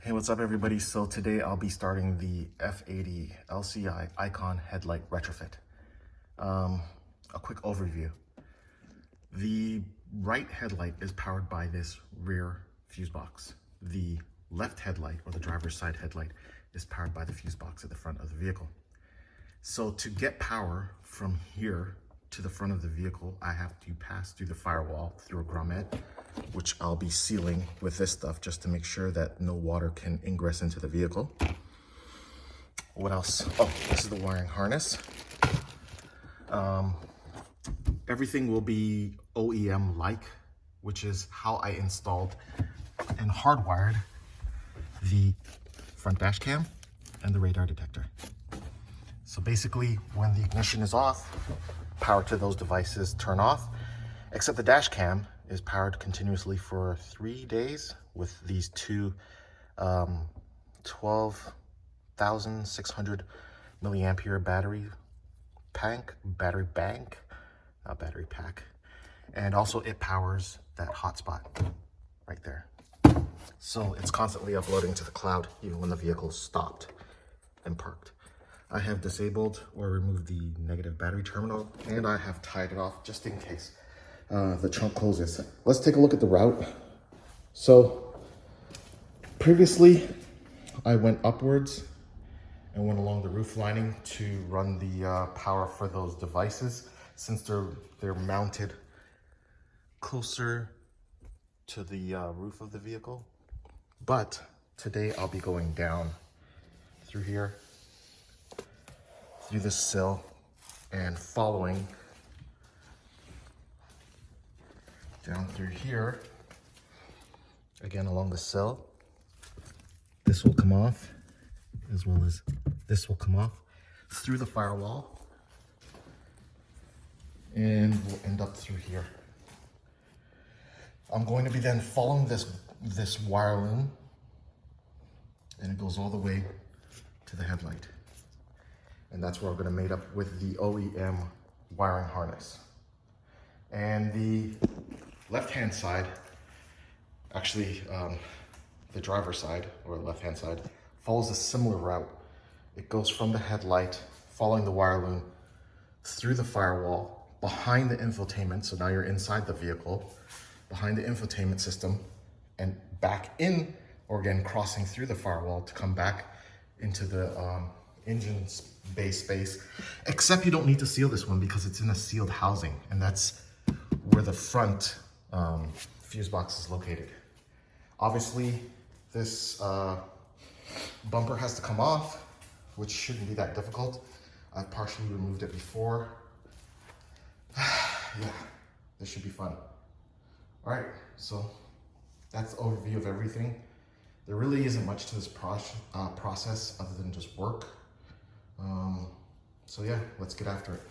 Hey, what's up everybody? So today I'll be starting the F80 LCI ICON Headlight Retrofit. A quick overview. The right headlight is powered by this rear fuse box. The left headlight, or the driver's side headlight, is powered by the fuse box at the front of the vehicle. So to get power from here to the front of the vehicle, I have to pass through the firewall through a grommet, which I'll be sealing with this stuff just to make sure that no water can ingress into the vehicle. What else? Oh, this is the wiring harness. Everything will be OEM-like, which is how I installed and hardwired the front dash cam and the radar detector. So basically, when the ignition is off, power to those devices turn off, except the dash cam is powered continuously for 3 days with these two 12,600 milliampere battery pack, and also it powers that hotspot right there. So it's constantly uploading to the cloud even when the vehicle is stopped and parked. I have disabled or removed the negative battery terminal, and I have tied it off just in case the trunk closes. Let's take a look at the route. So previously I went upwards and went along the roof lining to run the power for those devices, since they're mounted closer to the roof of the vehicle. But today I'll be going down through here, through this sill, and following down through here, again along the sill. This will come off, as well as this will come off through the firewall, and we'll end up through here. I'm going to be then following this wire loom, and it goes all the way to the headlight. And that's where we're going to mate up with the OEM wiring harness. And the left-hand side, actually the driver's side, or left-hand side, follows a similar route. It goes from the headlight, following the wire loom, through the firewall, behind the infotainment, so now you're inside the vehicle, behind the infotainment system, and back in, or again crossing through the firewall to come back into the engine bay space, except you don't need to seal this one because it's in a sealed housing, and that's where the front fuse box is located. Obviously, this bumper has to come off, which shouldn't be that difficult. I've partially removed it before. Yeah, this should be fun. All right, so that's the overview of everything. There really isn't much to this process other than just work. So yeah, let's get after it.